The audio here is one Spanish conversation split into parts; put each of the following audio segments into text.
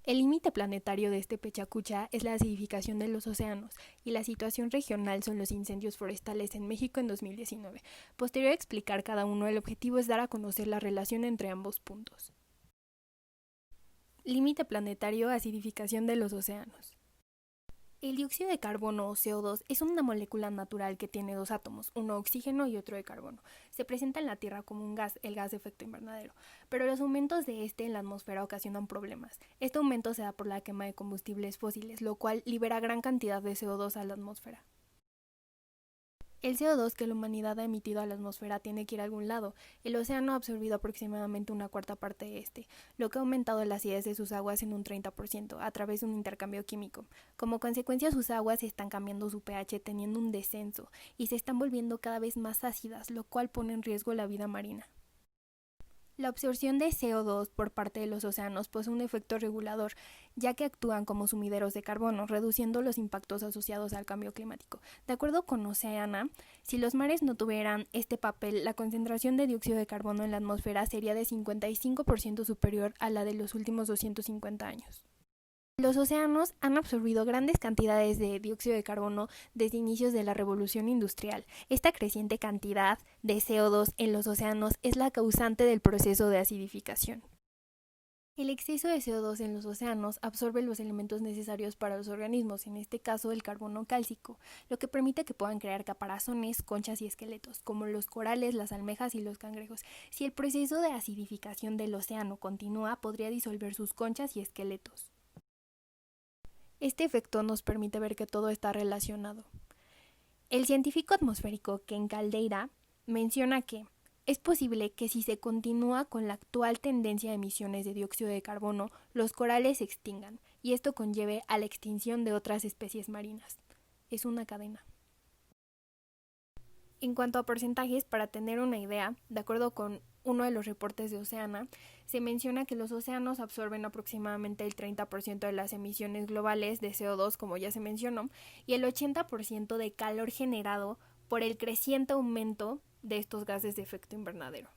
El límite planetario de este Pechacucha es la acidificación de los océanos y la situación regional son los incendios forestales en México en 2019. Posterior a explicar cada uno, el objetivo es dar a conocer la relación entre ambos puntos. Límite planetario, acidificación de los océanos. El dióxido de carbono o CO2 es una molécula natural que tiene dos átomos, uno oxígeno y otro de carbono. Se presenta en la Tierra como un gas, el gas de efecto invernadero, pero los aumentos de este en la atmósfera ocasionan problemas. Este aumento se da por la quema de combustibles fósiles, lo cual libera gran cantidad de CO2 a la atmósfera. El CO2 que la humanidad ha emitido a la atmósfera tiene que ir a algún lado. El océano ha absorbido aproximadamente una cuarta parte de este, lo que ha aumentado la acidez de sus aguas en un 30% a través de un intercambio químico. Como consecuencia, sus aguas están cambiando su pH teniendo un descenso y se están volviendo cada vez más ácidas, lo cual pone en riesgo la vida marina. La absorción de CO2 por parte de los océanos posee un efecto regulador, ya que actúan como sumideros de carbono, reduciendo los impactos asociados al cambio climático. De acuerdo con Oceana, si los mares no tuvieran este papel, la concentración de dióxido de carbono en la atmósfera sería de 55% superior a la de los últimos 250 años. Los océanos han absorbido grandes cantidades de dióxido de carbono desde inicios de la revolución industrial. Esta creciente cantidad de CO2 en los océanos es la causante del proceso de acidificación. El exceso de CO2 en los océanos absorbe los elementos necesarios para los organismos, en este caso el carbono cálcico, lo que permite que puedan crear caparazones, conchas y esqueletos, como los corales, las almejas y los cangrejos. Si el proceso de acidificación del océano continúa, podría disolver sus conchas y esqueletos. Este efecto nos permite ver que todo está relacionado. El científico atmosférico Ken Caldeira menciona que es posible que si se continúa con la actual tendencia de emisiones de dióxido de carbono, los corales se extingan y esto conlleve a la extinción de otras especies marinas. Es una cadena. En cuanto a porcentajes, para tener una idea, de acuerdo con uno de los reportes de Oceana, se menciona que los océanos absorben aproximadamente el 30% de las emisiones globales de CO2, como ya se mencionó, y el 80% de calor generado por el creciente aumento de estos gases de efecto invernadero.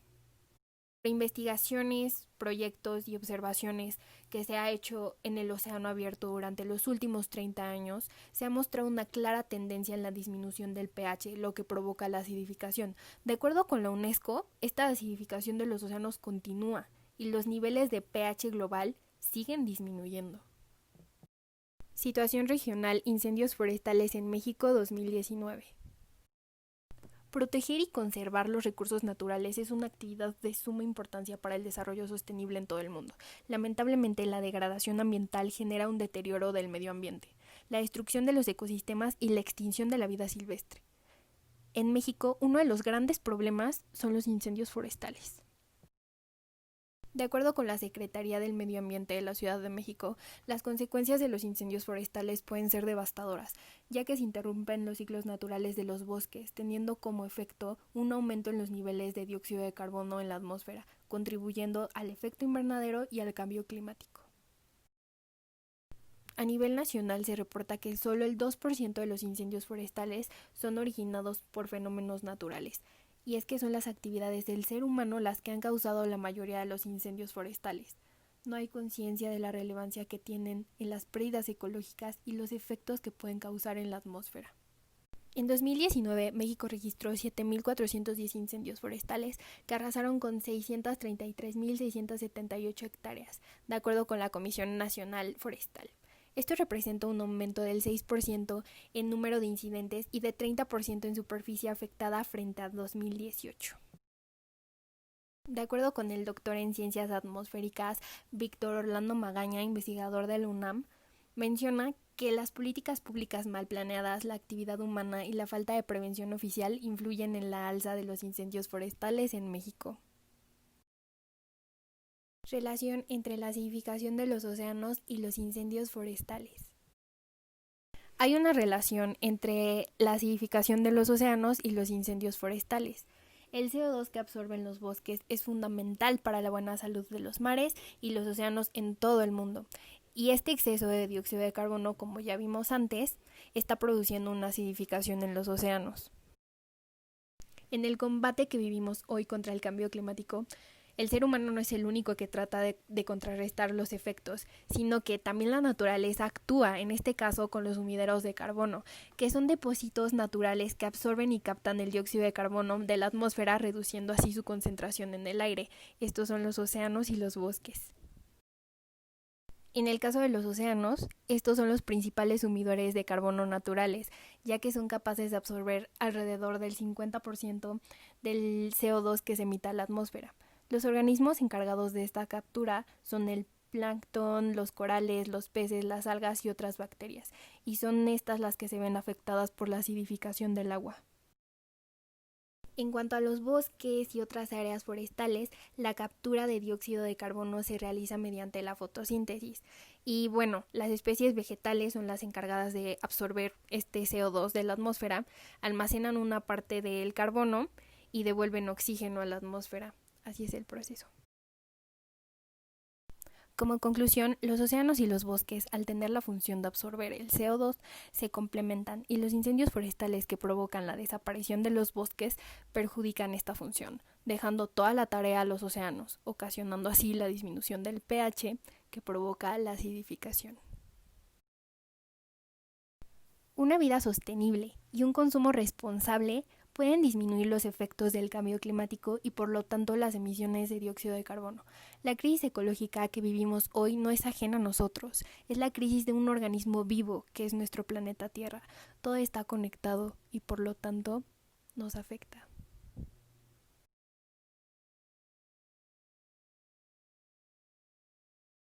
Investigaciones, proyectos y observaciones que se ha hecho en el océano abierto durante los últimos 30 años, se ha mostrado una clara tendencia en la disminución del pH, lo que provoca la acidificación. De acuerdo con la UNESCO, esta acidificación de los océanos continúa y los niveles de pH global siguen disminuyendo. Situación regional: incendios forestales en México 2019. Proteger y conservar los recursos naturales es una actividad de suma importancia para el desarrollo sostenible en todo el mundo. Lamentablemente, la degradación ambiental genera un deterioro del medio ambiente, la destrucción de los ecosistemas y la extinción de la vida silvestre. En México, uno de los grandes problemas son los incendios forestales. De acuerdo con la Secretaría del Medio Ambiente de la Ciudad de México, las consecuencias de los incendios forestales pueden ser devastadoras, ya que se interrumpen los ciclos naturales de los bosques, teniendo como efecto un aumento en los niveles de dióxido de carbono en la atmósfera, contribuyendo al efecto invernadero y al cambio climático. A nivel nacional se reporta que solo el 2% de los incendios forestales son originados por fenómenos naturales, y es que son las actividades del ser humano las que han causado la mayoría de los incendios forestales. No hay conciencia de la relevancia que tienen en las pérdidas ecológicas y los efectos que pueden causar en la atmósfera. En 2019, México registró 7.410 incendios forestales que arrasaron con 633.678 hectáreas, de acuerdo con la Comisión Nacional Forestal. Esto representa un aumento del 6% en número de incidentes y de 30% en superficie afectada frente a 2018. De acuerdo con el doctor en ciencias atmosféricas Víctor Orlando Magaña, investigador de la UNAM, menciona que las políticas públicas mal planeadas, la actividad humana y la falta de prevención oficial influyen en la alza de los incendios forestales en México. Relación entre la acidificación de los océanos y los incendios forestales. Hay una relación entre la acidificación de los océanos y los incendios forestales. El CO2 que absorben los bosques es fundamental para la buena salud de los mares y los océanos en todo el mundo. Y este exceso de dióxido de carbono, como ya vimos antes, está produciendo una acidificación en los océanos. En el combate que vivimos hoy contra el cambio climático, El ser humano no es el único que trata de contrarrestar los efectos, sino que también la naturaleza actúa, en este caso con los sumideros de carbono, que son depósitos naturales que absorben y captan el dióxido de carbono de la atmósfera, reduciendo así su concentración en el aire. Estos son los océanos y los bosques. En el caso de los océanos, estos son los principales sumidores de carbono naturales, ya que son capaces de absorber alrededor del 50% del CO2 que se emite a la atmósfera. Los organismos encargados de esta captura son el plancton, los corales, los peces, las algas y otras bacterias, y son estas las que se ven afectadas por la acidificación del agua. En cuanto a los bosques y otras áreas forestales, la captura de dióxido de carbono se realiza mediante la fotosíntesis. Y bueno, las especies vegetales son las encargadas de absorber este CO2 de la atmósfera, almacenan una parte del carbono y devuelven oxígeno a la atmósfera. Así es el proceso. Como conclusión, los océanos y los bosques, al tener la función de absorber el CO2, se complementan y los incendios forestales que provocan la desaparición de los bosques perjudican esta función, dejando toda la tarea a los océanos, ocasionando así la disminución del pH que provoca la acidificación. Una vida sostenible y un consumo responsable pueden disminuir los efectos del cambio climático y por lo tanto las emisiones de dióxido de carbono. La crisis ecológica que vivimos hoy no es ajena a nosotros, es la crisis de un organismo vivo que es nuestro planeta Tierra. Todo está conectado y por lo tanto nos afecta.